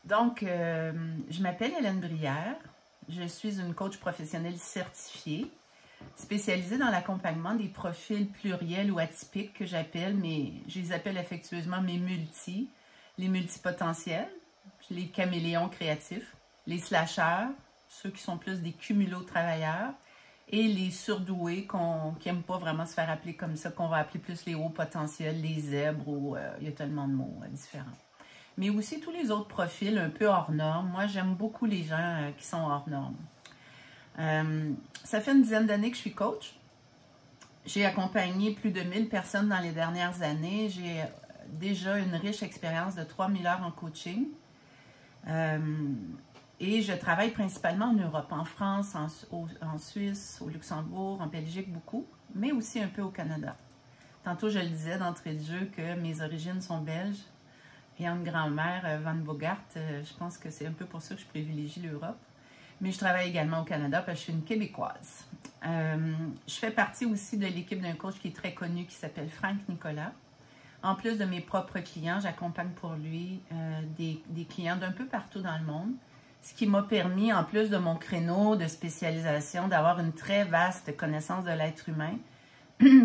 Donc, je m'appelle Hélène Brière. Je suis une coach professionnelle certifiée, spécialisée dans l'accompagnement des profils pluriels ou atypiques que j'appelle, mais je les appelle affectueusement mes multis, les multipotentiels, les caméléons créatifs, les slasheurs, ceux qui sont plus des cumulo-travailleurs, et les surdoués qui n'aiment pas vraiment se faire appeler comme ça, qu'on va appeler plus les hauts potentiels, les zèbres, ou il y a tellement de mots différents. Mais aussi tous les autres profils un peu hors normes. Moi, j'aime beaucoup les gens qui sont hors normes. Ça fait une dizaine d'années que je suis coach. J'ai accompagné plus de 1000 personnes dans les dernières années. J'ai déjà une riche expérience de 3000 heures en coaching. Et je travaille principalement en Europe, en France, en Suisse, au Luxembourg, en Belgique beaucoup, mais aussi un peu au Canada. Tantôt, je le disais d'entrée de jeu que mes origines sont belges. Et une grand-mère, Van Bogart, je pense que c'est un peu pour ça que je privilégie l'Europe. Mais je travaille également au Canada parce que je suis une Québécoise. Je fais partie aussi de l'équipe d'un coach qui est très connu qui s'appelle Frank Nicolas. En plus de mes propres clients, j'accompagne pour lui des clients d'un peu partout dans le monde. Ce qui m'a permis, en plus de mon créneau de spécialisation, d'avoir une très vaste connaissance de l'être humain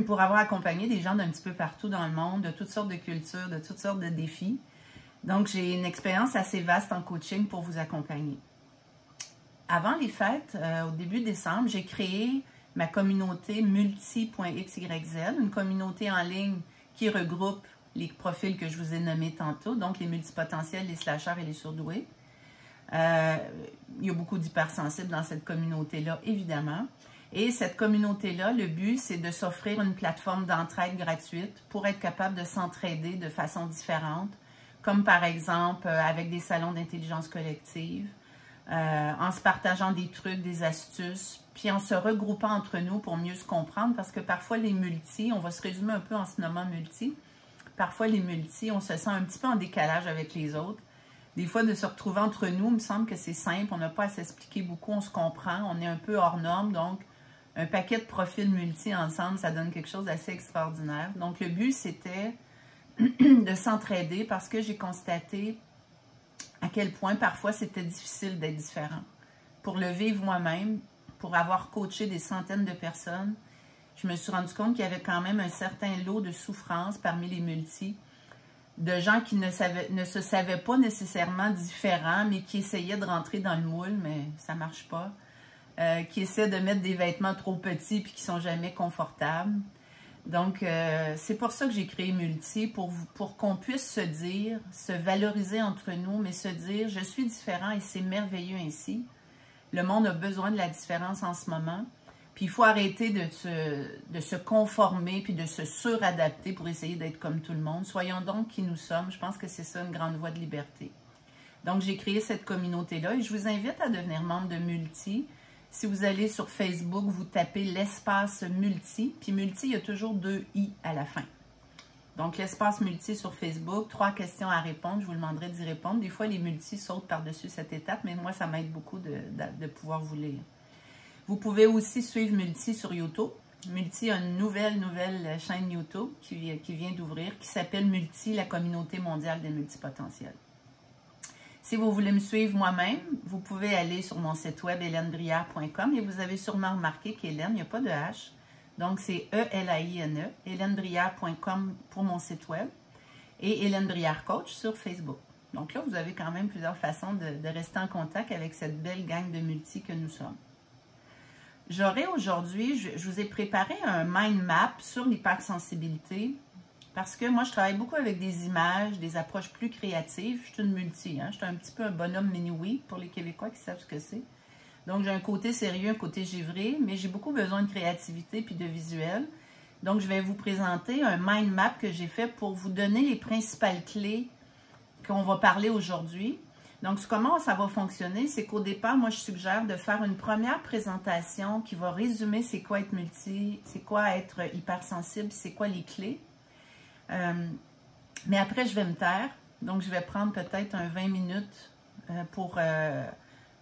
pour avoir accompagné des gens d'un petit peu partout dans le monde, de toutes sortes de cultures, de toutes sortes de défis. Donc, j'ai une expérience assez vaste en coaching pour vous accompagner. Avant les fêtes, au début décembre, j'ai créé ma communauté multi.xyz, une communauté en ligne qui regroupe les profils que je vous ai nommés tantôt, donc les multipotentiels, les slasheurs et les surdoués. Il y a beaucoup d'hypersensibles dans cette communauté-là, évidemment. Et cette communauté-là, le but, c'est de s'offrir une plateforme d'entraide gratuite pour être capable de s'entraider de façon différente, comme par exemple avec des salons d'intelligence collective, en se partageant des trucs, des astuces, puis en se regroupant entre nous pour mieux se comprendre, parce que parfois les multis, on va se résumer un peu en se nommant multi, parfois les multis, on se sent un petit peu en décalage avec les autres. Des fois, de se retrouver entre nous, il me semble que c'est simple, on n'a pas à s'expliquer beaucoup, on se comprend, on est un peu hors norme, donc un paquet de profils multi ensemble, ça donne quelque chose d'assez extraordinaire. Donc le but, c'était de s'entraider parce que j'ai constaté à quel point parfois c'était difficile d'être différent. Pour le vivre moi-même, pour avoir coaché des centaines de personnes, je me suis rendu compte qu'il y avait quand même un certain lot de souffrance parmi les multis, de gens qui ne se savaient pas nécessairement différents, mais qui essayaient de rentrer dans le moule, mais ça ne marche pas, qui essaient de mettre des vêtements trop petits puis qui ne sont jamais confortables. Donc, c'est pour ça que j'ai créé Multi, pour qu'on puisse se dire, se valoriser entre nous, mais se dire, je suis différent et c'est merveilleux ainsi. Le monde a besoin de la différence en ce moment. Puis, il faut arrêter de se conformer puis de se suradapter pour essayer d'être comme tout le monde. Soyons donc qui nous sommes. Je pense que c'est ça une grande voie de liberté. Donc, j'ai créé cette communauté-là et je vous invite à devenir membre de Multi. Si vous allez sur Facebook, vous tapez l'espace multi, puis multi, il y a toujours 2 i à la fin. Donc, l'espace multi sur Facebook, 3 questions à répondre, je vous demanderai d'y répondre. Des fois, les multis sautent par-dessus cette étape, mais moi, ça m'aide beaucoup de pouvoir vous lire. Vous pouvez aussi suivre Multi sur YouTube. Multi a une nouvelle chaîne YouTube qui vient d'ouvrir, qui s'appelle Multi, la communauté mondiale des multipotentiels. Si vous voulez me suivre moi-même, vous pouvez aller sur mon site web helenebrière.com et vous avez sûrement remarqué qu'Hélène, il n'y a pas de H. Donc, c'est E-L-A-I-N-E, helenebrière.com pour mon site web et Hélène Brière Coach sur Facebook. Donc là, vous avez quand même plusieurs façons de rester en contact avec cette belle gang de multis que nous sommes. J'aurai aujourd'hui, je vous ai préparé un mind map sur l'hypersensibilité. Parce que moi, je travaille beaucoup avec des images, des approches plus créatives. Je suis une multi, hein? Je suis un petit peu un bonhomme mini-oui pour les Québécois qui savent ce que c'est. Donc, j'ai un côté sérieux, un côté givré, mais j'ai beaucoup besoin de créativité puis de visuel. Donc, je vais vous présenter un mind map que j'ai fait pour vous donner les principales clés qu'on va parler aujourd'hui. Donc, comment ça va fonctionner? C'est qu'au départ, moi, je suggère de faire une première présentation qui va résumer c'est quoi être multi, c'est quoi être hypersensible, c'est quoi les clés. Mais après, je vais me taire. Donc, je vais prendre peut-être un 20 minutes pour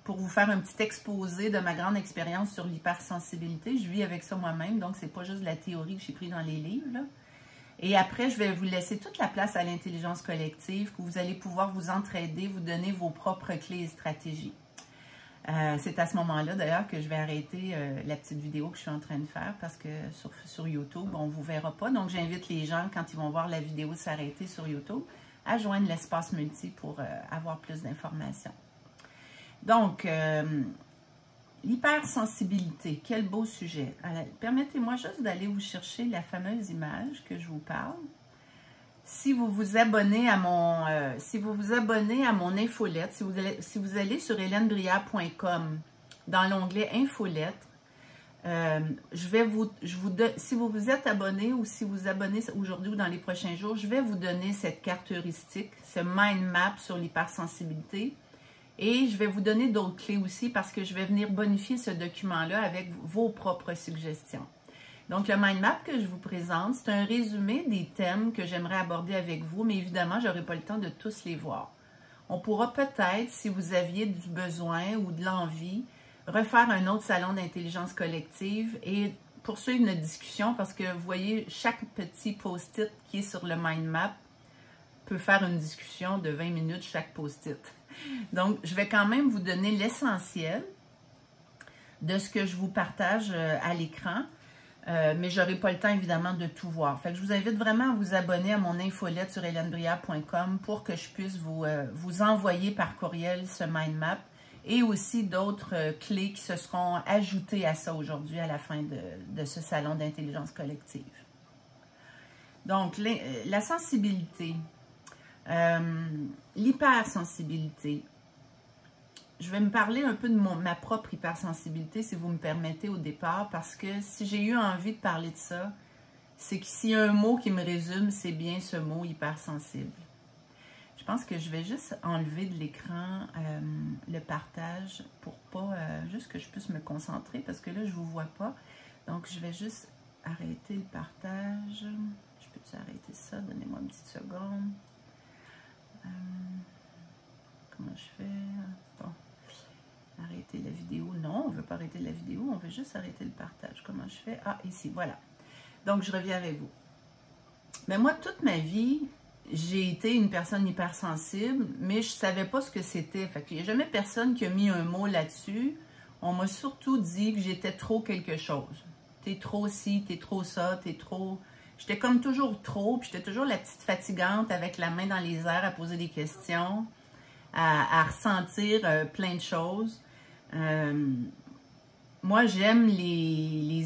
vous faire un petit exposé de ma grande expérience sur l'hypersensibilité. Je vis avec ça moi-même, donc c'est pas juste de la théorie que j'ai pris dans les livres, là. Et après, je vais vous laisser toute la place à l'intelligence collective, que vous allez pouvoir vous entraider, vous donner vos propres clés et stratégies. C'est à ce moment-là, d'ailleurs, que je vais arrêter la petite vidéo que je suis en train de faire parce que sur YouTube, on ne vous verra pas. Donc, j'invite les gens, quand ils vont voir la vidéo s'arrêter sur YouTube, à joindre l'espace multi pour avoir plus d'informations. Donc, l'hypersensibilité, quel beau sujet. Permettez-moi juste d'aller vous chercher la fameuse image que je vous parle. Si vous vous abonnez à mon, infolette, si vous allez sur helenebrillat.com dans l'onglet infolettre, si vous vous êtes abonné ou si vous abonnez aujourd'hui ou dans les prochains jours, je vais vous donner cette carte heuristique, ce mind map sur l'hypersensibilité. Et je vais vous donner d'autres clés aussi parce que je vais venir bonifier ce document-là avec vos propres suggestions. Donc, le mind map que je vous présente, c'est un résumé des thèmes que j'aimerais aborder avec vous, mais évidemment, je n'aurai pas le temps de tous les voir. On pourra peut-être, si vous aviez du besoin ou de l'envie, refaire un autre salon d'intelligence collective et poursuivre notre discussion parce que vous voyez, chaque petit post-it qui est sur le mind map peut faire une discussion de 20 minutes chaque post-it. Donc, je vais quand même vous donner l'essentiel de ce que je vous partage à l'écran. Mais je n'aurai pas le temps, évidemment, de tout voir. Fait que je vous invite vraiment à vous abonner à mon infolette sur helenebrillat.com pour que je puisse vous envoyer par courriel ce mind map et aussi d'autres clés qui se seront ajoutées à ça aujourd'hui à la fin de ce salon d'intelligence collective. Donc, la sensibilité, l'hypersensibilité. Je vais me parler un peu de ma propre hypersensibilité, si vous me permettez, au départ, parce que si j'ai eu envie de parler de ça, c'est que s'il y a un mot qui me résume, c'est bien ce mot hypersensible. Je pense que je vais juste enlever de l'écran le partage pour pas, juste que je puisse me concentrer, parce que là, je ne vous vois pas. Donc, je vais juste arrêter le partage. Je peux-tu arrêter ça? Donnez-moi une petite seconde. Comment je fais? Bon. Arrêter la vidéo. Non, on ne veut pas arrêter la vidéo, on veut juste arrêter le partage. Comment je fais? Ah, ici, voilà. Donc, je reviens avec vous. Mais moi, toute ma vie, j'ai été une personne hypersensible, mais je ne savais pas ce que c'était. Fait qu'il n'y a jamais personne qui a mis un mot là-dessus. On m'a surtout dit que j'étais trop quelque chose. T'es trop ci, t'es trop ça, t'es trop... J'étais comme toujours trop, puis j'étais toujours la petite fatigante avec la main dans les airs à poser des questions, à ressentir plein de choses. Moi, j'aime les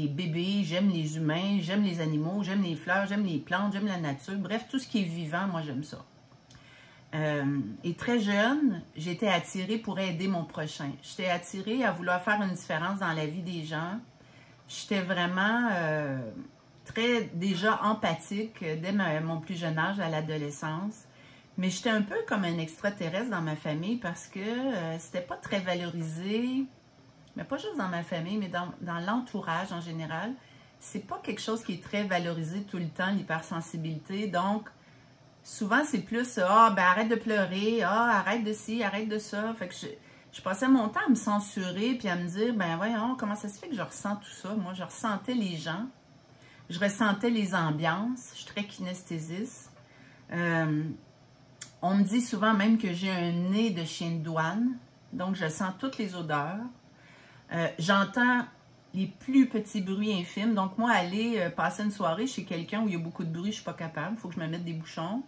bébés, j'aime les humains, j'aime les animaux, j'aime les fleurs, j'aime les plantes, j'aime la nature. Bref, tout ce qui est vivant, moi, j'aime ça. Et très jeune, j'étais attirée pour aider mon prochain. J'étais attirée à vouloir faire une différence dans la vie des gens. J'étais vraiment déjà empathique dès mon plus jeune âge, à l'adolescence. Mais j'étais un peu comme un extraterrestre dans ma famille parce que c'était pas très valorisé, mais pas juste dans ma famille, mais dans l'entourage en général. C'est pas quelque chose qui est très valorisé tout le temps, l'hypersensibilité. Donc, souvent, c'est plus « Ah, ben arrête de pleurer, ah, arrête de ci, arrête de ça ». Fait que je passais mon temps à me censurer puis à me dire « Ben voyons, comment ça se fait que je ressens tout ça? » Moi, je ressentais les gens, je ressentais les ambiances, je suis très kinesthésiste. On me dit souvent même que j'ai un nez de chien de douane, donc je sens toutes les odeurs. J'entends les plus petits bruits infimes. Donc moi, aller passer une soirée chez quelqu'un où il y a beaucoup de bruit, je ne suis pas capable, il faut que je me mette des bouchons.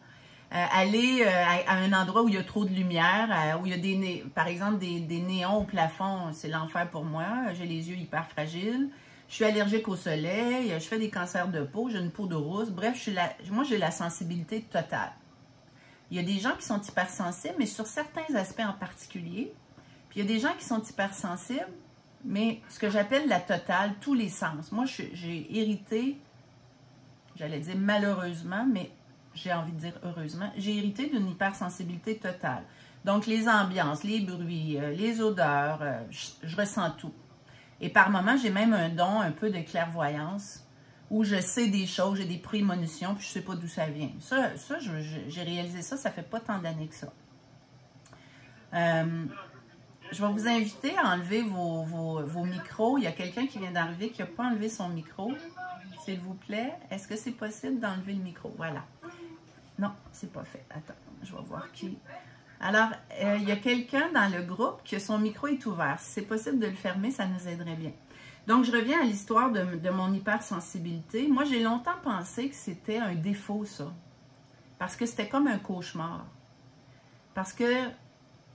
Aller à un endroit où il y a trop de lumière, où il y a par exemple des néons au plafond, c'est l'enfer pour moi. J'ai les yeux hyper fragiles. Je suis allergique au soleil, je fais des cancers de peau, j'ai une peau de rousse. Bref, moi, j'ai la sensibilité totale. Il y a des gens qui sont hypersensibles, mais sur certains aspects en particulier. Puis il y a des gens qui sont hypersensibles, mais ce que j'appelle la totale, tous les sens. Moi, j'ai hérité, j'allais dire malheureusement, mais j'ai envie de dire heureusement, j'ai hérité d'une hypersensibilité totale. Donc, les ambiances, les bruits, les odeurs, je ressens tout. Et par moments, j'ai même un don un peu de clairvoyance, où je sais des choses, j'ai des prémonitions, puis je ne sais pas d'où ça vient. Ça j'ai réalisé ça, ça fait pas tant d'années que ça. je vais vous inviter à enlever vos micros. Il y a quelqu'un qui vient d'arriver qui n'a pas enlevé son micro. S'il vous plaît, est-ce que c'est possible d'enlever le micro? Voilà. Non, c'est pas fait. Attends, je vais voir qui. Alors, il y a quelqu'un dans le groupe que son micro est ouvert. Si c'est possible de le fermer, ça nous aiderait bien. Donc, je reviens à l'histoire de mon hypersensibilité. Moi, j'ai longtemps pensé que c'était un défaut, ça. Parce que c'était comme un cauchemar. Parce que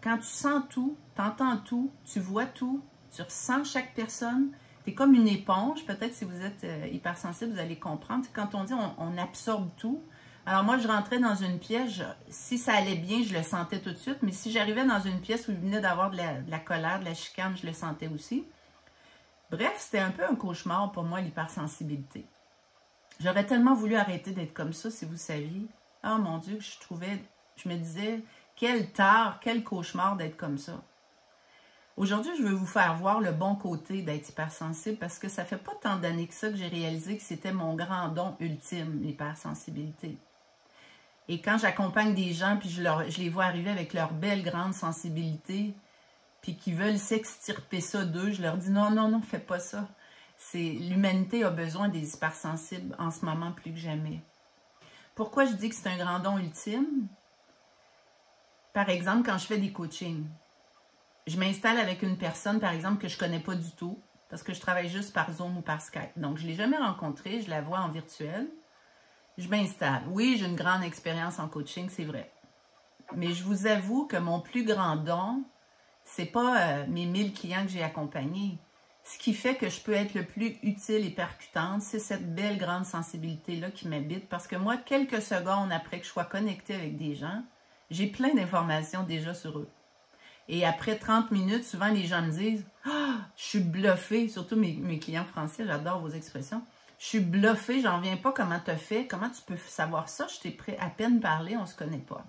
quand tu sens tout, tu entends tout, tu vois tout, tu ressens chaque personne, tu es comme une éponge. Peut-être si vous êtes hypersensible, vous allez comprendre. Quand on dit on absorbe tout. Alors moi, je rentrais dans une pièce, si ça allait bien, je le sentais tout de suite. Mais si j'arrivais dans une pièce où il venait d'avoir de la colère, de la chicane, je le sentais aussi. Bref, c'était un peu un cauchemar pour moi, l'hypersensibilité. J'aurais tellement voulu arrêter d'être comme ça, si vous saviez. Oh mon Dieu, je me disais, quel tard, quel cauchemar d'être comme ça. Aujourd'hui, je veux vous faire voir le bon côté d'être hypersensible parce que ça fait pas tant d'années que ça que j'ai réalisé que c'était mon grand don ultime, l'hypersensibilité. Et quand j'accompagne des gens, puis je les vois arriver avec leur belle grande sensibilité, puis qui veulent s'extirper ça d'eux, je leur dis non, non, non, fais pas ça. L'humanité a besoin des hypersensibles en ce moment plus que jamais. Pourquoi je dis que c'est un grand don ultime? Par exemple, quand je fais des coachings, je m'installe avec une personne, par exemple, que je ne connais pas du tout, parce que je travaille juste par Zoom ou par Skype. Donc, je ne l'ai jamais rencontrée, je la vois en virtuel. Je m'installe. Oui, j'ai une grande expérience en coaching, c'est vrai. Mais je vous avoue que mon plus grand don, ce n'est pas mes 1000 clients que j'ai accompagnés. Ce qui fait que je peux être le plus utile et percutante, c'est cette belle grande sensibilité-là qui m'habite. Parce que moi, quelques secondes après que je sois connectée avec des gens, j'ai plein d'informations déjà sur eux. Et après 30 minutes, souvent les gens me disent « Ah, je suis bluffée », surtout mes clients français, j'adore vos expressions. « Je suis bluffée, j'en viens pas, comment tu as fait, comment tu peux savoir ça, je t'ai prêt à peine parlé, on ne se connaît pas. »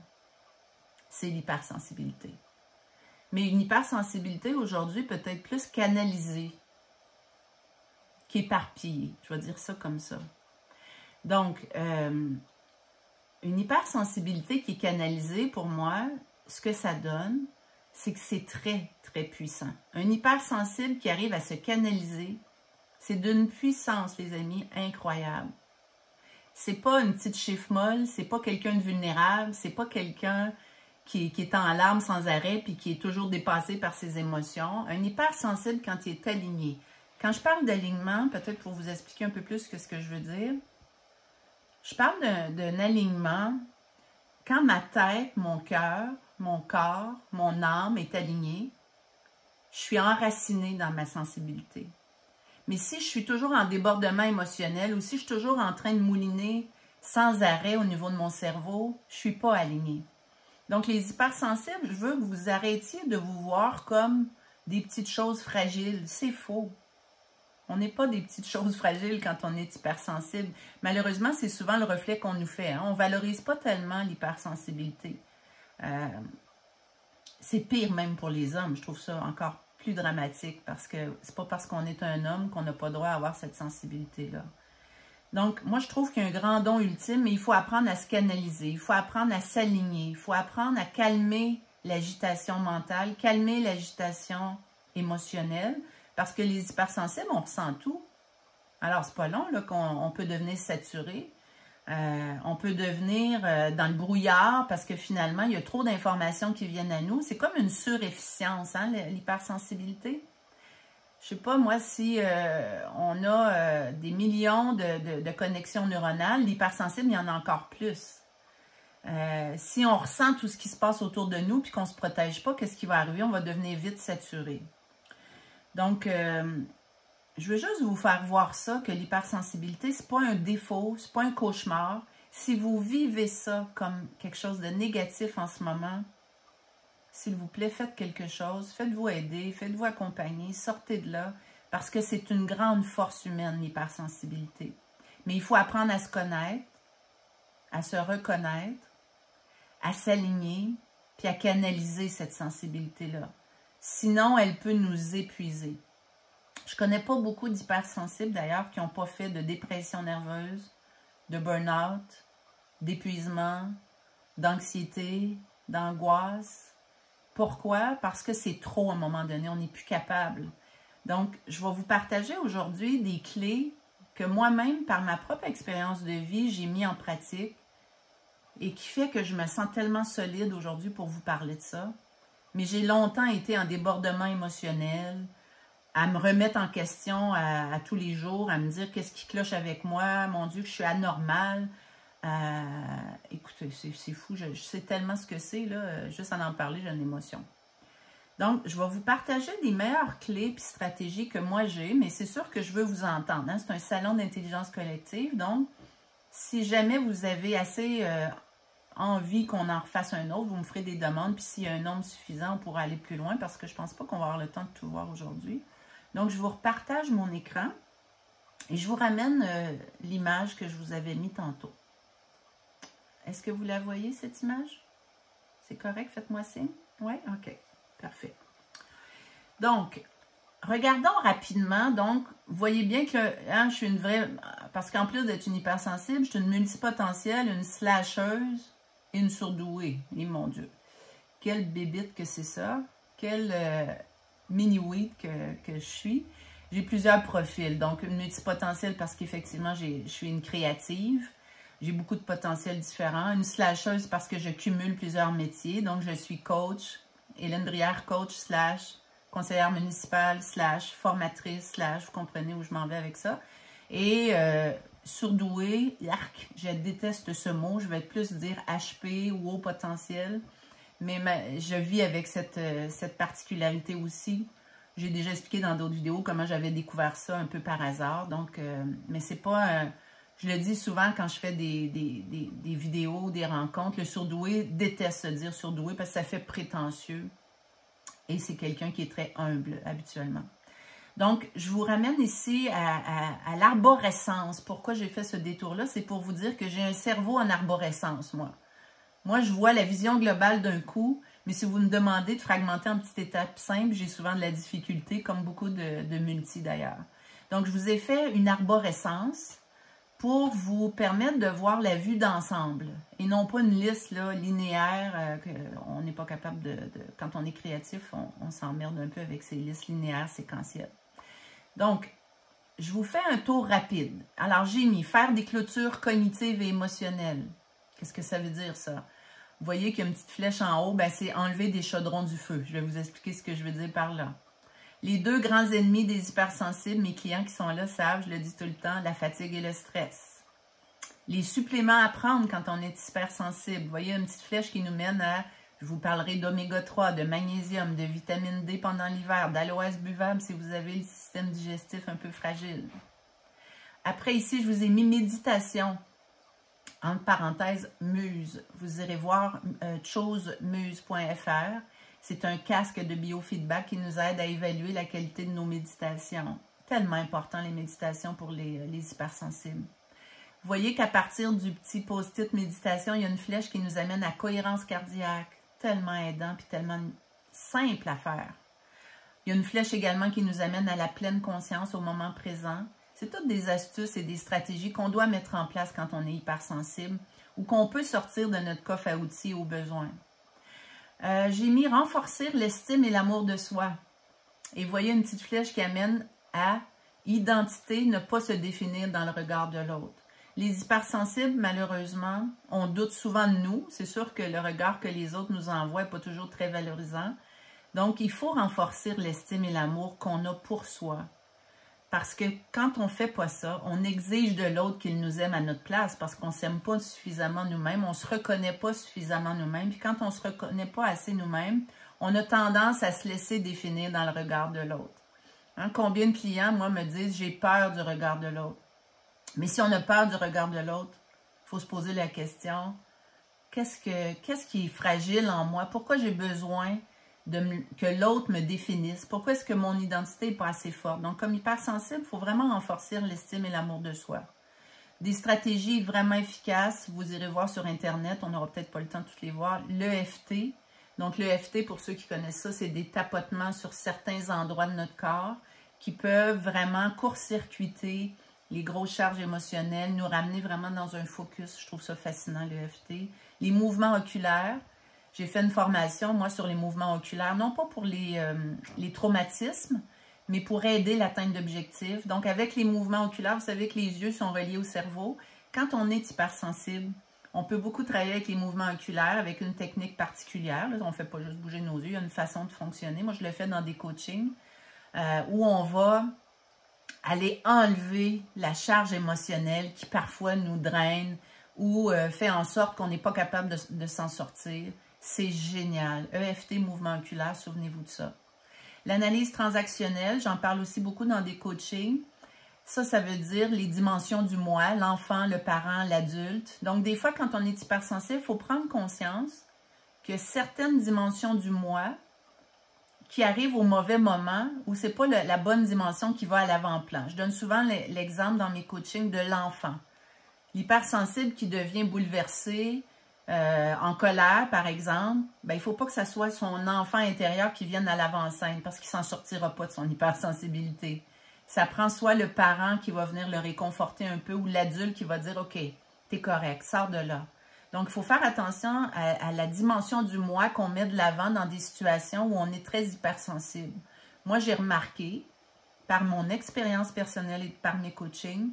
C'est l'hypersensibilité. Mais une hypersensibilité aujourd'hui peut être plus canalisée qu'éparpillée, je vais dire ça comme ça. Donc, une hypersensibilité qui est canalisée, pour moi, ce que ça donne, c'est que c'est très, très puissant. Un hypersensible qui arrive à se canaliser, c'est d'une puissance, les amis, incroyable. C'est pas une petite chiffre molle, c'est pas quelqu'un de vulnérable, c'est pas quelqu'un qui est en larmes sans arrêt puis qui est toujours dépassé par ses émotions. Un hypersensible quand il est aligné. Quand je parle d'alignement, peut-être pour vous expliquer un peu plus que ce que je veux dire, je parle d'un alignement quand ma tête, mon cœur, mon corps, mon âme est alignée, je suis enracinée dans ma sensibilité. Mais si je suis toujours en débordement émotionnel ou si je suis toujours en train de mouliner sans arrêt au niveau de mon cerveau, je ne suis pas alignée. Donc, les hypersensibles, je veux que vous arrêtiez de vous voir comme des petites choses fragiles. C'est faux. On n'est pas des petites choses fragiles quand on est hypersensible. Malheureusement, c'est souvent le reflet qu'on nous fait. Hein? On ne valorise pas tellement l'hypersensibilité. C'est pire même pour les hommes. Je trouve ça encore plus dramatique parce que c'est pas parce qu'on est un homme qu'on n'a pas droit à avoir cette sensibilité-là. Donc, moi, je trouve qu'il y a un grand don ultime, mais il faut apprendre à se canaliser, il faut apprendre à s'aligner, il faut apprendre à calmer l'agitation mentale, calmer l'agitation émotionnelle, parce que les hypersensibles, on ressent tout. Alors, c'est pas long qu'on peut devenir saturé, on peut devenir dans le brouillard, parce que finalement, il y a trop d'informations qui viennent à nous. C'est comme une surefficience, hein, l'hypersensibilité. Je ne sais pas, moi, si on a des millions de connexions neuronales, l'hypersensible, il y en a encore plus. Si on ressent tout ce qui se passe autour de nous puis qu'on ne se protège pas, qu'est-ce qui va arriver? On va devenir vite saturé. Donc, je veux juste vous faire voir ça, que l'hypersensibilité, ce n'est pas un défaut, ce n'est pas un cauchemar. Si vous vivez ça comme quelque chose de négatif en ce moment, s'il vous plaît, faites quelque chose, faites-vous aider, faites-vous accompagner, sortez de là, parce que c'est une grande force humaine, l'hypersensibilité. Mais il faut apprendre à se connaître, à se reconnaître, à s'aligner, puis à canaliser cette sensibilité-là. Sinon, elle peut nous épuiser. Je ne connais pas beaucoup d'hypersensibles, d'ailleurs, qui n'ont pas fait de dépression nerveuse, de burn-out, d'épuisement, d'anxiété, d'angoisse, Pourquoi? Parce que c'est trop à un moment donné, on n'est plus capable. Donc, je vais vous partager aujourd'hui des clés que moi-même, par ma propre expérience de vie, j'ai mis en pratique et qui fait que je me sens tellement solide aujourd'hui pour vous parler de ça. Mais j'ai longtemps été en débordement émotionnel, à me remettre en question à tous les jours, à me dire qu'est-ce qui cloche avec moi, mon Dieu, que je suis anormale. Écoutez, c'est fou, je sais tellement ce que c'est, là, juste en parler, j'ai une émotion. Donc, je vais vous partager des meilleures clés et stratégies que moi j'ai, mais c'est sûr que je veux vous entendre. Hein? C'est un salon d'intelligence collective, donc si jamais vous avez assez envie qu'on en refasse un autre, vous me ferez des demandes, puis s'il y a un nombre suffisant, on pourra aller plus loin, parce que je ne pense pas qu'on va avoir le temps de tout voir aujourd'hui. Donc, je vous repartage mon écran et je vous ramène l'image que je vous avais mis tantôt. Est-ce que vous la voyez, cette image? C'est correct? Faites-moi signe. Oui? OK. Parfait. Donc, regardons rapidement. Donc, vous voyez bien que hein, je suis une vraie... Parce qu'en plus d'être une hypersensible, je suis une multipotentielle, une slasheuse et une surdouée. Et mon Dieu, quelle bébite que c'est ça. Quelle mini-weed que je suis. J'ai plusieurs profils. Donc, une multipotentielle parce qu'effectivement, je suis une créative. J'ai beaucoup de potentiels différents. Une slasheuse parce que je cumule plusieurs métiers. Donc, je suis coach, Hélène Brière, coach / conseillère municipale / formatrice / vous comprenez où je m'en vais avec ça. Et surdouée, arc, je déteste ce mot. Je vais plus dire HP ou haut potentiel. Mais je vis avec cette particularité aussi. J'ai déjà expliqué dans d'autres vidéos comment j'avais découvert ça un peu par hasard. Donc, mais c'est pas... je le dis souvent quand je fais des vidéos, des rencontres, le surdoué déteste se dire surdoué parce que ça fait prétentieux. Et c'est quelqu'un qui est très humble habituellement. Donc, je vous ramène ici à l'arborescence. Pourquoi j'ai fait ce détour-là? C'est pour vous dire que j'ai un cerveau en arborescence, moi. Moi, je vois la vision globale d'un coup, mais si vous me demandez de fragmenter en petites étapes simples, j'ai souvent de la difficulté, comme beaucoup de multi d'ailleurs. Donc, je vous ai fait une arborescence pour vous permettre de voir la vue d'ensemble et non pas une liste là, linéaire qu'on n'est pas capable quand on est créatif, on s'emmerde un peu avec ces listes linéaires séquentielles. Donc, je vous fais un tour rapide. Alors, j'ai mis faire des clôtures cognitives et émotionnelles. Qu'est-ce que ça veut dire, ça? Vous voyez qu'il y a une petite flèche en haut, ben, c'est enlever des chaudrons du feu. Je vais vous expliquer ce que je veux dire par là. Les deux grands ennemis des hypersensibles, mes clients qui sont là savent, je le dis tout le temps, la fatigue et le stress. Les suppléments à prendre quand on est hypersensible. Vous voyez une petite flèche qui nous mène à, je vous parlerai d'oméga 3, de magnésium, de vitamine D pendant l'hiver, d'aloès buvable si vous avez le système digestif un peu fragile. Après ici, je vous ai mis méditation. Entre parenthèses, Muse. Vous irez voir chosemuse.fr. C'est un casque de biofeedback qui nous aide à évaluer la qualité de nos méditations. Tellement important les méditations pour les hypersensibles. Vous voyez qu'à partir du petit post-it méditation, il y a une flèche qui nous amène à cohérence cardiaque. Tellement aidant puis tellement simple à faire. Il y a une flèche également qui nous amène à la pleine conscience au moment présent. C'est toutes des astuces et des stratégies qu'on doit mettre en place quand on est hypersensible ou qu'on peut sortir de notre coffre à outils au besoin. J'ai mis renforcer l'estime et l'amour de soi. Et vous voyez une petite flèche qui amène à identité, ne pas se définir dans le regard de l'autre. Les hypersensibles, malheureusement, on doute souvent de nous. C'est sûr que le regard que les autres nous envoient n'est pas toujours très valorisant. Donc, il faut renforcer l'estime et l'amour qu'on a pour soi. Parce que quand on ne fait pas ça, on exige de l'autre qu'il nous aime à notre place parce qu'on ne s'aime pas suffisamment nous-mêmes, on ne se reconnaît pas suffisamment nous-mêmes. Puis quand on ne se reconnaît pas assez nous-mêmes, on a tendance à se laisser définir dans le regard de l'autre. Hein, combien de clients, moi, me disent « j'ai peur du regard de l'autre ». Mais si on a peur du regard de l'autre, il faut se poser la question, qu'est-ce qui est fragile en moi? Pourquoi j'ai besoin que l'autre me définisse? Pourquoi est-ce que mon identité n'est pas assez forte? Donc, comme hypersensible, il faut vraiment renforcer l'estime et l'amour de soi. Des stratégies vraiment efficaces, vous irez voir sur Internet, on n'aura peut-être pas le temps de toutes les voir, l'EFT. Donc, l'EFT, pour ceux qui connaissent ça, c'est des tapotements sur certains endroits de notre corps qui peuvent vraiment court-circuiter les grosses charges émotionnelles, nous ramener vraiment dans un focus. Je trouve ça fascinant, l'EFT. Les mouvements oculaires. J'ai fait une formation, moi, sur les mouvements oculaires, non pas pour les traumatismes, mais pour aider l'atteinte d'objectifs. Donc, avec les mouvements oculaires, vous savez que les yeux sont reliés au cerveau. Quand on est hypersensible, on peut beaucoup travailler avec les mouvements oculaires, avec une technique particulière. Là, on ne fait pas juste bouger nos yeux, il y a une façon de fonctionner. Moi, je le fais dans des coachings où on va aller enlever la charge émotionnelle qui parfois nous draine ou fait en sorte qu'on n'est pas capable de s'en sortir. C'est génial. EFT, mouvement oculaire, souvenez-vous de ça. L'analyse transactionnelle, j'en parle aussi beaucoup dans des coachings. Ça veut dire les dimensions du moi, l'enfant, le parent, l'adulte. Donc, des fois, quand on est hypersensible, il faut prendre conscience que certaines dimensions du moi qui arrivent au mauvais moment ou ce n'est pas la bonne dimension qui va à l'avant-plan. Je donne souvent l'exemple dans mes coachings de l'enfant. L'hypersensible qui devient bouleversé, en colère, par exemple, ben, il ne faut pas que ce soit son enfant intérieur qui vienne à l'avant-scène parce qu'il ne s'en sortira pas de son hypersensibilité. Ça prend soit le parent qui va venir le réconforter un peu ou l'adulte qui va dire « OK, t'es correct, sors de là ». Donc, il faut faire attention à la dimension du moi qu'on met de l'avant dans des situations où on est très hypersensible. Moi, j'ai remarqué, par mon expérience personnelle et par mes coachings,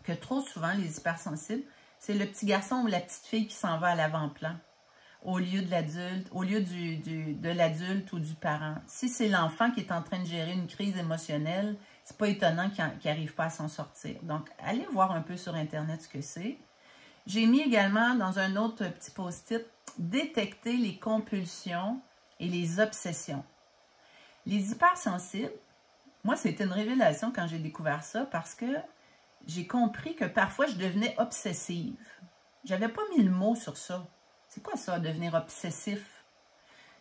que trop souvent, les hypersensibles, c'est le petit garçon ou la petite fille qui s'en va à l'avant-plan, au lieu de l'adulte, au lieu de l'adulte ou du parent. Si c'est l'enfant qui est en train de gérer une crise émotionnelle, c'est pas étonnant qu'il n'arrive pas à s'en sortir. Donc, allez voir un peu sur Internet ce que c'est. J'ai mis également dans un autre petit post-it, détecter les compulsions et les obsessions. Les hypersensibles, moi, c'était une révélation quand j'ai découvert ça parce que j'ai compris que parfois, je devenais obsessive. Je n'avais pas mis le mot sur ça. C'est quoi ça, devenir obsessif?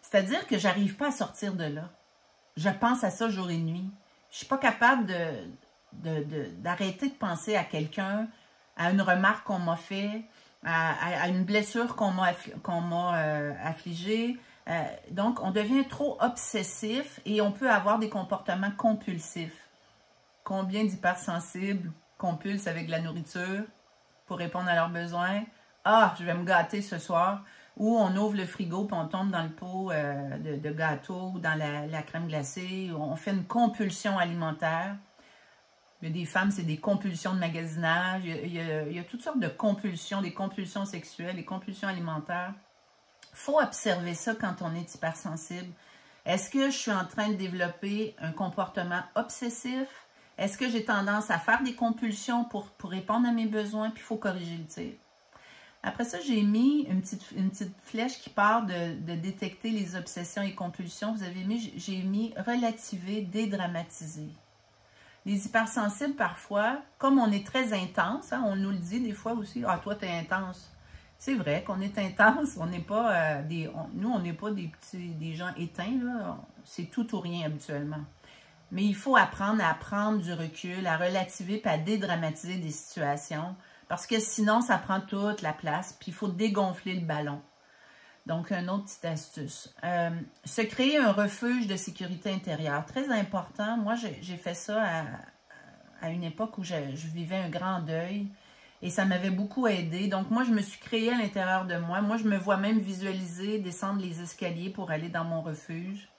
C'est-à-dire que je n'arrive pas à sortir de là. Je pense à ça jour et nuit. Je ne suis pas capable d'arrêter de penser à quelqu'un, à une remarque qu'on m'a fait, à une blessure qu'on m'a affligée. Donc, on devient trop obsessif et on peut avoir des comportements compulsifs. Combien d'hypersensibles compulsent avec de la nourriture pour répondre à leurs besoins? Ah, je vais me gâter ce soir. Ou on ouvre le frigo et on tombe dans le pot de gâteau ou dans la crème glacée. On fait une compulsion alimentaire. Il y a des femmes, c'est des compulsions de magasinage. Il y a toutes sortes de compulsions, des compulsions sexuelles, des compulsions alimentaires. Il faut observer ça quand on est hypersensible. Est-ce que je suis en train de développer un comportement obsessif? Est-ce que j'ai tendance à faire des compulsions pour répondre à mes besoins? Puis il faut corriger le tir. Après ça, j'ai mis une petite flèche qui part de détecter les obsessions et compulsions. Vous avez mis, j'ai mis relativer, dédramatiser. Les hypersensibles, parfois, comme on est très intense, hein, on nous le dit des fois aussi, « Ah, toi, t'es intense. » C'est vrai qu'on est intense, on n'est pas nous, on n'est pas des gens éteints, là. C'est tout ou rien habituellement. Mais il faut apprendre à prendre du recul, à relativer et à dédramatiser des situations. Parce que sinon, ça prend toute la place, puis il faut dégonfler le ballon. Donc, une autre petite astuce. Se créer un refuge de sécurité intérieure. Très important. Moi, j'ai fait ça à une époque où je vivais un grand deuil et ça m'avait beaucoup aidé. Donc, moi, je me suis créée à l'intérieur de moi. Moi, je me vois même visualiser, descendre les escaliers pour aller dans mon refuge.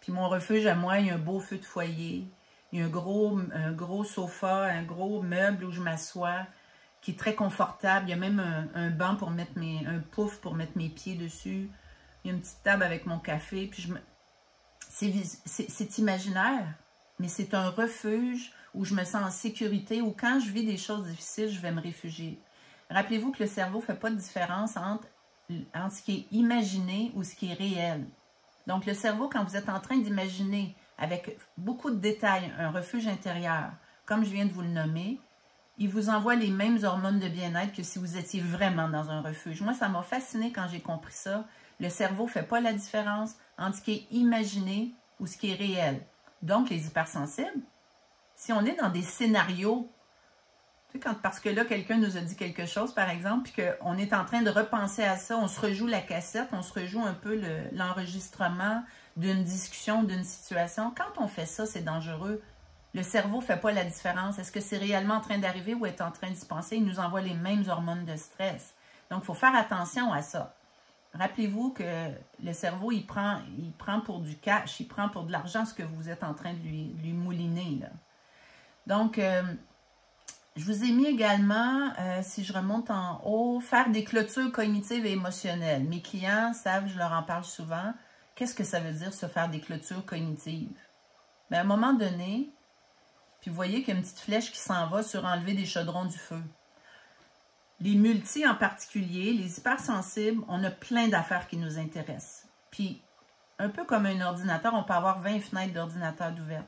Puis mon refuge à moi, il y a un beau feu de foyer. Il y a un gros sofa, un gros meuble où je m'assois, qui est très confortable. Il y a même un banc pour mettre un pouf pour mettre mes pieds dessus. Il y a une petite table avec mon café. Puis c'est imaginaire, mais c'est un refuge où je me sens en sécurité, où quand je vis des choses difficiles, je vais me réfugier. Rappelez-vous que le cerveau ne fait pas de différence entre ce qui est imaginé ou ce qui est réel. Donc, le cerveau, quand vous êtes en train d'imaginer avec beaucoup de détails un refuge intérieur, comme je viens de vous le nommer, il vous envoie les mêmes hormones de bien-être que si vous étiez vraiment dans un refuge. Moi, ça m'a fasciné quand j'ai compris ça. Le cerveau ne fait pas la différence entre ce qui est imaginé ou ce qui est réel. Donc, les hypersensibles, si on est dans des scénarios, tu sais, parce que là, quelqu'un nous a dit quelque chose, par exemple, puis qu'on est en train de repenser à ça, on se rejoue la cassette, on se rejoue un peu l'enregistrement d'une discussion, d'une situation. Quand on fait ça, c'est dangereux. Le cerveau ne fait pas la différence. Est-ce que c'est réellement en train d'arriver ou est en train d'y penser? Il nous envoie les mêmes hormones de stress. Donc, il faut faire attention à ça. rappelez-vous que le cerveau, il prend pour du cash, il prend pour de l'argent ce que vous êtes en train de lui mouliner, là. Donc, je vous ai mis également, si je remonte en haut, faire des clôtures cognitives et émotionnelles. Mes clients savent, je leur en parle souvent, qu'est-ce que ça veut dire se faire des clôtures cognitives? Bien, à un moment donné, puis vous voyez qu'il y a une petite flèche qui s'en va sur enlever des chaudrons du feu. Les multis en particulier, les hypersensibles, on a plein d'affaires qui nous intéressent. Puis, un peu comme un ordinateur, on peut avoir 20 fenêtres d'ordinateur ouvertes.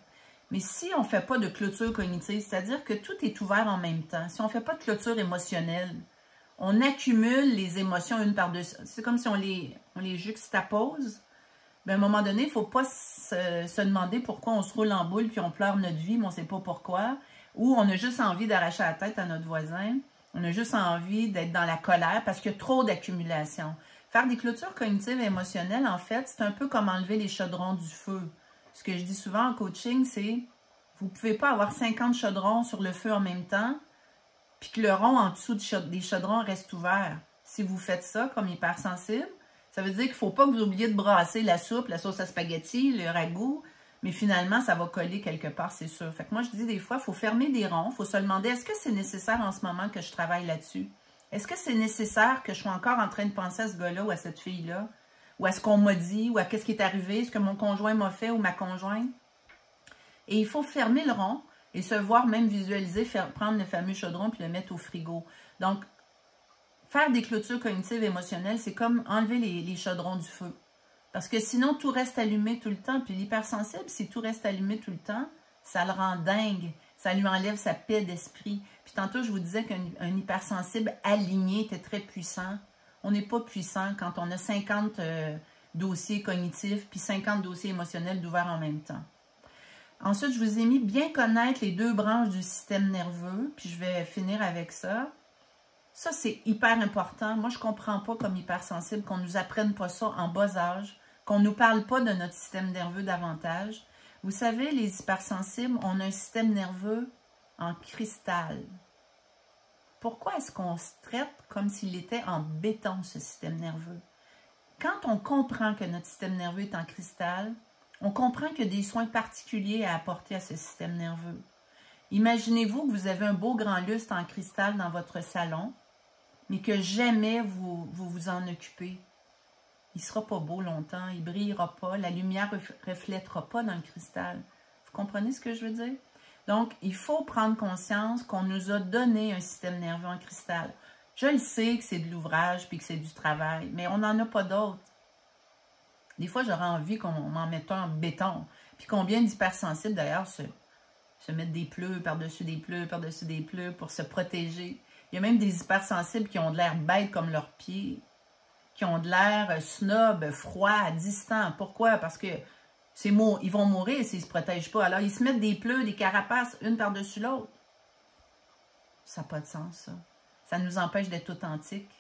Mais si on ne fait pas de clôture cognitive, c'est-à-dire que tout est ouvert en même temps, si on ne fait pas de clôture émotionnelle, on accumule les émotions une par-dessus. C'est comme si on les juxtapose. Bien, à un moment donné, il ne faut pas se demander pourquoi on se roule en boule puis on pleure notre vie, mais on ne sait pas pourquoi. Ou on a juste envie d'arracher la tête à notre voisin. On a juste envie d'être dans la colère parce qu'il y a trop d'accumulation. Faire des clôtures cognitives et émotionnelles, en fait, c'est un peu comme enlever les chaudrons du feu. Ce que je dis souvent en coaching, c'est vous ne pouvez pas avoir 50 chaudrons sur le feu en même temps puis que le rond en dessous des chaudrons reste ouvert. Si vous faites ça comme hypersensible, ça veut dire qu'il ne faut pas que vous oubliez de brasser la soupe, la sauce à spaghetti, le ragoût, mais finalement, ça va coller quelque part, c'est sûr. Fait que moi, je dis des fois, il faut fermer des ronds, il faut se demander, est-ce que c'est nécessaire en ce moment que je travaille là-dessus? Est-ce que c'est nécessaire que je sois encore en train de penser à ce gars-là ou à cette fille-là? Ou à ce qu'on m'a dit, ou à qu'est-ce qui est arrivé, ce que mon conjoint m'a fait ou ma conjointe? Et il faut fermer le rond et se voir même visualiser, prendre le fameux chaudron puis le mettre au frigo. Donc, faire des clôtures cognitives et émotionnelles, c'est comme enlever les chaudrons du feu. Parce que sinon, tout reste allumé tout le temps. Puis l'hypersensible, si tout reste allumé tout le temps, ça le rend dingue. Ça lui enlève sa paix d'esprit. Puis tantôt, je vous disais qu'un hypersensible aligné était très puissant. On n'est pas puissant quand on a 50 dossiers cognitifs puis 50 dossiers émotionnels d'ouverts en même temps. Ensuite, je vous ai mis bien connaître les deux branches du système nerveux. Puis je vais finir avec ça. Ça, c'est hyper important. Moi, je ne comprends pas comme hypersensible qu'on ne nous apprenne pas ça en bas âge, qu'on ne nous parle pas de notre système nerveux davantage. Vous savez, les hypersensibles, on a un système nerveux en cristal. Pourquoi est-ce qu'on se traite comme s'il était en béton, ce système nerveux? Quand on comprend que notre système nerveux est en cristal, on comprend qu'il y a des soins particuliers à apporter à ce système nerveux. Imaginez-vous que vous avez un beau grand lustre en cristal dans votre salon, mais que jamais vous en occupez. Il ne sera pas beau longtemps, il ne brillera pas, la lumière ne reflètera pas dans le cristal. Vous comprenez ce que je veux dire? Donc, il faut prendre conscience qu'on nous a donné un système nerveux en cristal. Je le sais que c'est de l'ouvrage puis que c'est du travail, mais on n'en a pas d'autres. Des fois, j'aurais envie qu'on m'en mette un en béton. Puis combien d'hypersensibles, d'ailleurs, se mettent des pleurs par-dessus des pleurs, par-dessus des pleurs pour se protéger. Il y a même des hypersensibles qui ont de l'air bêtes comme leurs pieds, qui ont de l'air snob, froid, distant. Pourquoi? Parce que ils vont mourir s'ils ne se protègent pas. Alors, ils se mettent des pleurs, des carapaces, une par-dessus l'autre. Ça n'a pas de sens, ça. Ça nous empêche d'être authentiques.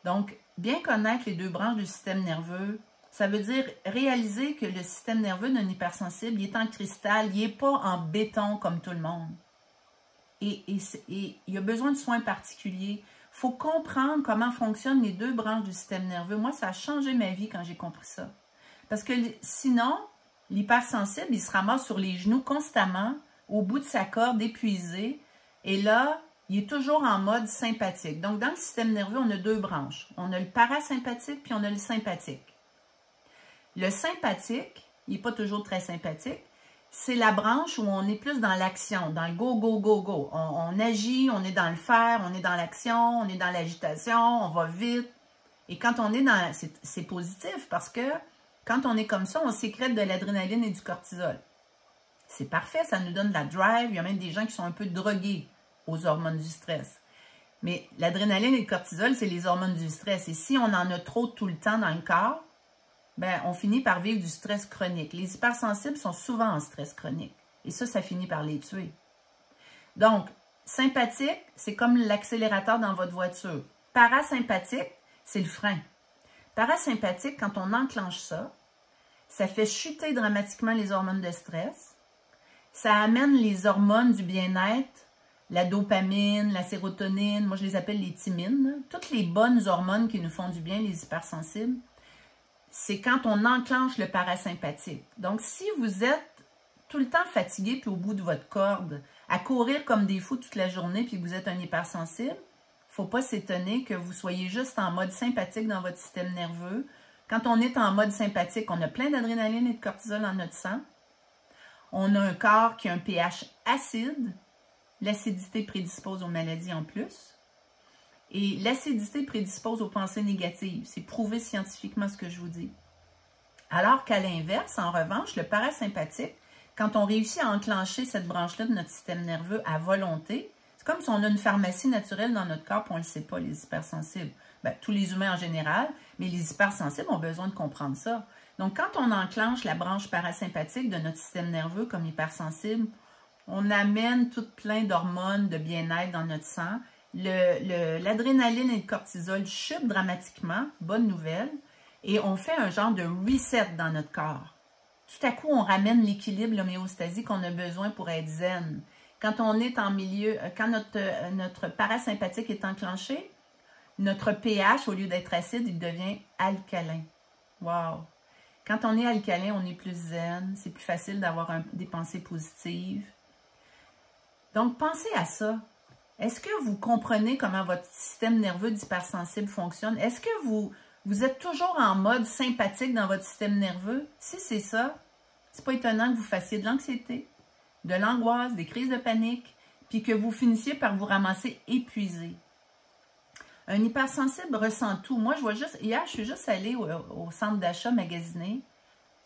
Donc, bien connaître les deux branches du système nerveux, ça veut dire réaliser que le système nerveux d'un hypersensible, il est en cristal, il n'est pas en béton comme tout le monde. Et il y a besoin de soins particuliers. Il faut comprendre comment fonctionnent les deux branches du système nerveux. Moi, ça a changé ma vie quand j'ai compris ça. Parce que sinon, l'hypersensible, il se ramasse sur les genoux constamment, au bout de sa corde, épuisé. Et là, il est toujours en mode sympathique. Donc, dans le système nerveux, on a deux branches. On a le parasympathique, puis on a le sympathique. Le sympathique, il n'est pas toujours très sympathique. C'est la branche où on est plus dans l'action, dans le go, go, go, go. On agit, on est dans le faire, on est dans l'action, on est dans l'agitation, on va vite. Et quand on est dans... C'est positif parce que quand on est comme ça, on sécrète de l'adrénaline et du cortisol. C'est parfait, ça nous donne de la drive. Il y a même des gens qui sont un peu drogués aux hormones du stress. Mais l'adrénaline et le cortisol, c'est les hormones du stress. Et si on en a trop tout le temps dans le corps, ben, on finit par vivre du stress chronique. Les hypersensibles sont souvent en stress chronique. Et ça finit par les tuer. Donc, sympathique, c'est comme l'accélérateur dans votre voiture. Parasympathique, c'est le frein. Parasympathique, quand on enclenche ça, ça fait chuter dramatiquement les hormones de stress. Ça amène les hormones du bien-être la dopamine, la sérotonine, moi je les appelle les thymines, toutes les bonnes hormones qui nous font du bien, les hypersensibles, c'est quand on enclenche le parasympathique. Donc, si vous êtes tout le temps fatigué puis au bout de votre corde, à courir comme des fous toute la journée puis que vous êtes un hypersensible, il ne faut pas s'étonner que vous soyez juste en mode sympathique dans votre système nerveux. Quand on est en mode sympathique, on a plein d'adrénaline et de cortisol dans notre sang. On a un corps qui a un pH acide. L'acidité prédispose aux maladies en plus. Et l'acidité prédispose aux pensées négatives. C'est prouvé scientifiquement ce que je vous dis. Alors qu'à l'inverse, en revanche, le parasympathique, quand on réussit à enclencher cette branche-là de notre système nerveux à volonté, c'est comme si on a une pharmacie naturelle dans notre corps et on ne le sait pas, les hypersensibles. Ben, tous les humains en général, mais les hypersensibles ont besoin de comprendre ça. Donc, quand on enclenche la branche parasympathique de notre système nerveux comme hypersensible, on amène tout plein d'hormones de bien-être dans notre sang. L'adrénaline et le cortisol chutent dramatiquement, bonne nouvelle, et on fait un genre de reset dans notre corps. Tout à coup, on ramène l'équilibre, l'homéostasie qu'on a besoin pour être zen. Quand on est en milieu, quand notre parasympathique est enclenché, notre pH, au lieu d'être acide, il devient alcalin. Wow! Quand on est alcalin, on est plus zen, c'est plus facile d'avoir des pensées positives. Donc, pensez à ça. Est-ce que vous comprenez comment votre système nerveux d'hypersensible fonctionne? Est-ce que vous êtes toujours en mode sympathique dans votre système nerveux? Si c'est ça, c'est pas étonnant que vous fassiez de l'anxiété, de l'angoisse, des crises de panique, puis que vous finissiez par vous ramasser épuisé. Un hypersensible ressent tout. Moi, je vois juste, hier, je suis juste allée au centre d'achat magasiner.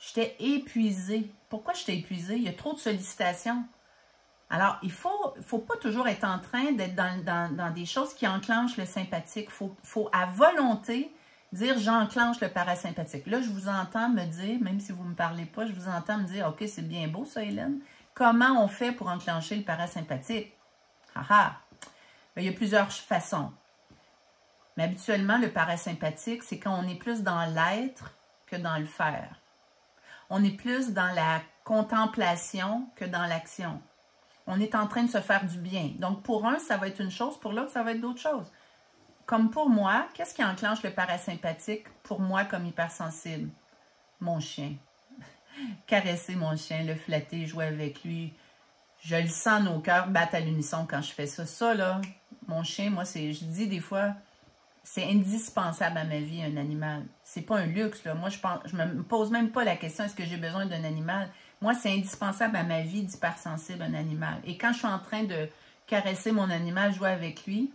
J'étais épuisée. Pourquoi j'étais épuisée? Il y a trop de sollicitations. Alors, il faut pas toujours être en train d'être dans des choses qui enclenchent le sympathique. Il faut à volonté dire « j'enclenche le parasympathique ». Là, je vous entends me dire, même si vous ne me parlez pas, je vous entends me dire « OK, c'est bien beau ça, Hélène. Comment on fait pour enclencher le parasympathique? » Ah! Il y a plusieurs façons. Mais habituellement, le parasympathique, c'est quand on est plus dans l'être que dans le faire. On est plus dans la contemplation que dans l'action. On est en train de se faire du bien. Donc, pour un, ça va être une chose, pour l'autre, ça va être d'autres choses. Comme pour moi, qu'est-ce qui enclenche le parasympathique pour moi comme hypersensible? Mon chien. Caresser mon chien, le flatter, jouer avec lui. Je le sens, nos cœurs battent à l'unisson quand je fais ça. Ça, là, mon chien, moi, je dis des fois, c'est indispensable à ma vie, un animal. C'est pas un luxe, là. Moi, je me pose même pas la question, est-ce que j'ai besoin d'un animal? Moi, c'est indispensable à ma vie d'hypersensible, un animal. Et quand je suis en train de caresser mon animal, jouer avec lui,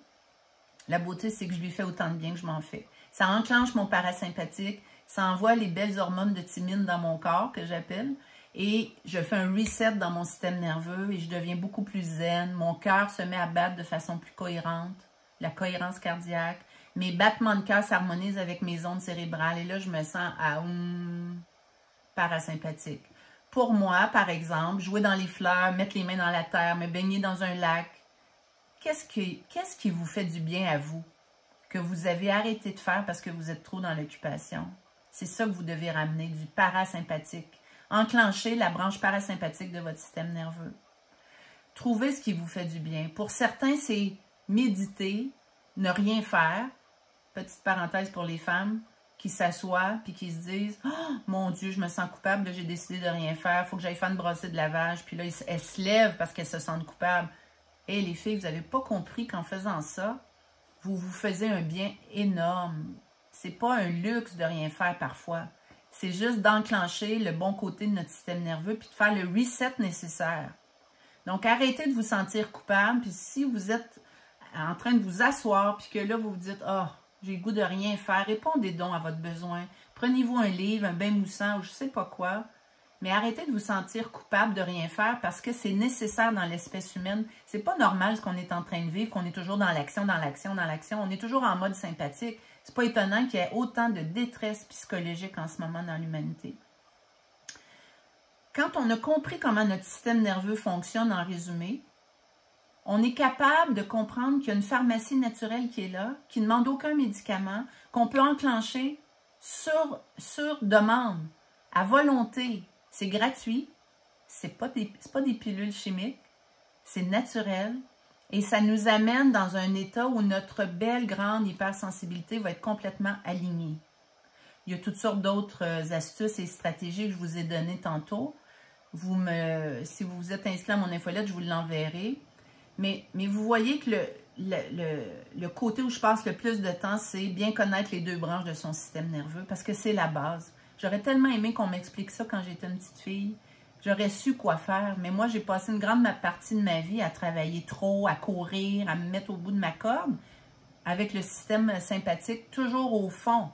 la beauté, c'est que je lui fais autant de bien que je m'en fais. Ça enclenche mon parasympathique, ça envoie les belles hormones de thymine dans mon corps, que j'appelle, et je fais un reset dans mon système nerveux et je deviens beaucoup plus zen. Mon cœur se met à battre de façon plus cohérente, la cohérence cardiaque. Mes battements de cœur s'harmonisent avec mes ondes cérébrales et là, je me sens à parasympathique. Pour moi, par exemple, jouer dans les fleurs, mettre les mains dans la terre, me baigner dans un lac, qu'est-ce qui vous fait du bien à vous, que vous avez arrêté de faire parce que vous êtes trop dans l'occupation? C'est ça que vous devez ramener, du parasympathique. Enclencher la branche parasympathique de votre système nerveux. Trouvez ce qui vous fait du bien. Pour certains, c'est méditer, ne rien faire. Petite parenthèse pour les femmes qui s'assoient puis qui se disent « Oh, mon Dieu, je me sens coupable, j'ai décidé de rien faire, il faut que j'aille faire une brossée de lavage. » Puis là, elles se lèvent parce qu'elles se sentent coupables. Et les filles, vous n'avez pas compris qu'en faisant ça, vous vous faisiez un bien énorme. C'est pas un luxe de rien faire parfois. C'est juste d'enclencher le bon côté de notre système nerveux puis de faire le reset nécessaire. Donc, arrêtez de vous sentir coupable. Puis si vous êtes en train de vous asseoir puis que là, vous vous dites « Oh, j'ai le goût de rien faire », répondez donc à votre besoin. Prenez-vous un livre, un bain moussant ou je ne sais pas quoi. Mais arrêtez de vous sentir coupable de rien faire parce que c'est nécessaire dans l'espèce humaine. C'est pas normal ce qu'on est en train de vivre, qu'on est toujours dans l'action, dans l'action, dans l'action. On est toujours en mode sympathique. C'est pas étonnant qu'il y ait autant de détresse psychologique en ce moment dans l'humanité. Quand on a compris comment notre système nerveux fonctionne en résumé, on est capable de comprendre qu'il y a une pharmacie naturelle qui est là, qui ne demande aucun médicament, qu'on peut enclencher sur demande, à volonté. C'est gratuit, c'est pas des pilules chimiques, c'est naturel Et ça nous amène dans un état où notre belle grande hypersensibilité va être complètement alignée. Il y a toutes sortes d'autres astuces et stratégies que je vous ai données tantôt. Si vous vous êtes inscrit à mon infolette, je vous l'enverrai. Mais vous voyez que le côté où je passe le plus de temps, c'est bien connaître les 2 branches de son système nerveux, parce que c'est la base. J'aurais tellement aimé qu'on m'explique ça quand j'étais une petite fille. J'aurais su quoi faire, mais moi, j'ai passé une grande partie de ma vie à travailler trop, à courir, à me mettre au bout de ma corde, avec le système sympathique, toujours au fond.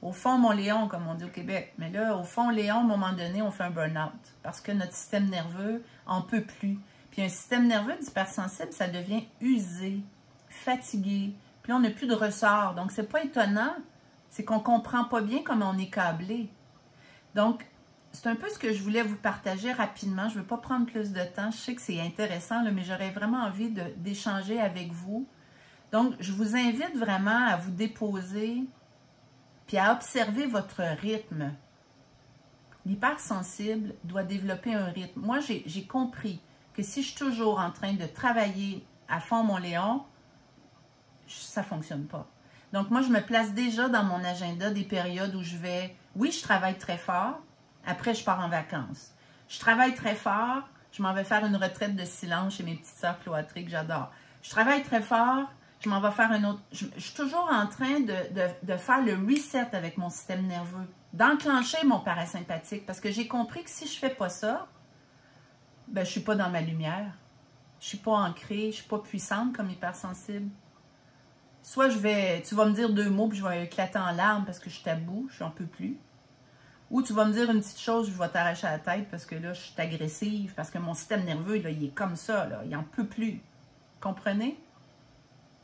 Au fond, mon Léon, comme on dit au Québec. Mais là, au fond, Léon, à un moment donné, on fait un burn-out, parce que notre système nerveux en peut plus. Puis un système nerveux d'hypersensible, ça devient usé, fatigué, puis là, on n'a plus de ressort. Donc, c'est pas étonnant, c'est qu'on comprend pas bien comment on est câblé. Donc, c'est un peu ce que je voulais vous partager rapidement. Je ne veux pas prendre plus de temps. Je sais que c'est intéressant, là, mais j'aurais vraiment envie d'échanger avec vous. Donc, je vous invite vraiment à vous déposer puis à observer votre rythme. L'hypersensible doit développer un rythme. Moi, j'ai compris que si je suis toujours en train de travailler à fond mon Léon, ça ne fonctionne pas. Donc, moi, je me place déjà dans mon agenda des périodes où je vais... Oui, je travaille très fort. Après, je pars en vacances. Je travaille très fort. Je m'en vais faire une retraite de silence chez mes petites sœurs cloîtrées que j'adore. Je travaille très fort. Je m'en vais faire un autre... Je suis toujours en train de faire le reset avec mon système nerveux. D'enclencher mon parasympathique. Parce que j'ai compris que si je ne fais pas ça, ben, je ne suis pas dans ma lumière. Je ne suis pas ancrée. Je ne suis pas puissante comme hypersensible. Soit tu vas me dire 2 mots puis je vais éclater en larmes parce que je suis à bout, je n'en peux plus. Ou tu vas me dire une petite chose, je vais t'arracher la tête parce que là, je suis agressive, parce que mon système nerveux, là, il est comme ça, là, il n'en peut plus. Comprenez?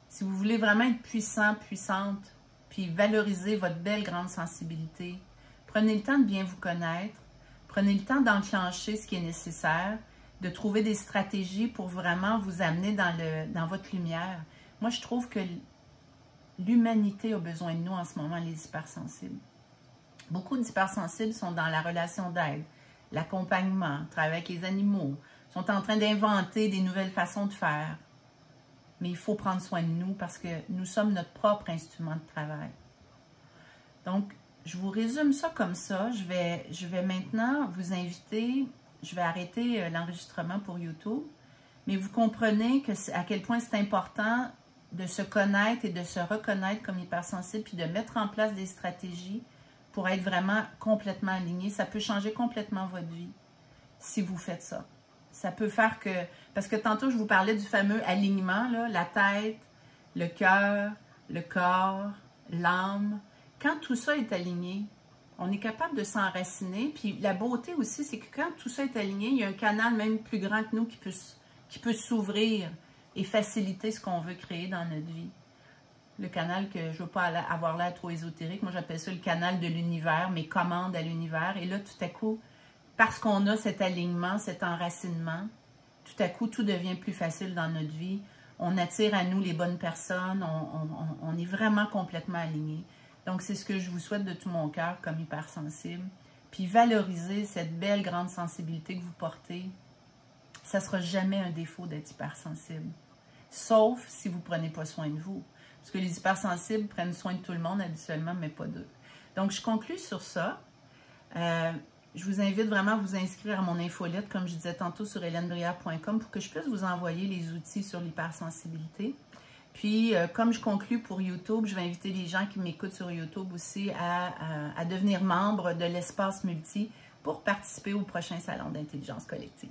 Si vous voulez vraiment être puissant, puissante, puis valoriser votre belle grande sensibilité, prenez le temps de bien vous connaître, prenez le temps d'enclencher ce qui est nécessaire, de trouver des stratégies pour vraiment vous amener dans votre lumière. Moi, je trouve que l'humanité a besoin de nous en ce moment, les hypersensibles. Beaucoup d'hypersensibles sont dans la relation d'aide, l'accompagnement, travailler avec les animaux, sont en train d'inventer des nouvelles façons de faire. Mais il faut prendre soin de nous parce que nous sommes notre propre instrument de travail. Donc, je vous résume ça comme ça. Je vais maintenant vous inviter, je vais arrêter l'enregistrement pour YouTube, mais vous comprenez à quel point c'est important de se connaître et de se reconnaître comme hypersensible, puis de mettre en place des stratégies pour être vraiment complètement aligné. Ça peut changer complètement votre vie si vous faites ça. Ça peut faire que... Parce que tantôt, je vous parlais du fameux alignement, là, la tête, le cœur, le corps, l'âme. Quand tout ça est aligné, on est capable de s'enraciner. Puis la beauté aussi, c'est que quand tout ça est aligné, il y a un canal même plus grand que nous qui peut s'ouvrir et faciliter ce qu'on veut créer dans notre vie. Le canal que je ne veux pas avoir l'air trop ésotérique. Moi, j'appelle ça le canal de l'univers, mes commandes à l'univers. Et là, tout à coup, parce qu'on a cet alignement, cet enracinement, tout à coup, tout devient plus facile dans notre vie. On attire à nous les bonnes personnes. On est vraiment complètement aligné. Donc, c'est ce que je vous souhaite de tout mon cœur comme hypersensible. Puis, valoriser cette belle grande sensibilité que vous portez. Ça ne sera jamais un défaut d'être hypersensible. Sauf si vous ne prenez pas soin de vous. Parce que les hypersensibles prennent soin de tout le monde habituellement, mais pas d'eux. Donc, je conclue sur ça. Je vous invite vraiment à vous inscrire à mon infolette, comme je disais tantôt, sur helenebrière.com pour que je puisse vous envoyer les outils sur l'hypersensibilité. Puis, comme je conclue pour YouTube, je vais inviter les gens qui m'écoutent sur YouTube aussi à devenir membres de l'espace multi pour participer au prochain salon d'intelligence collective.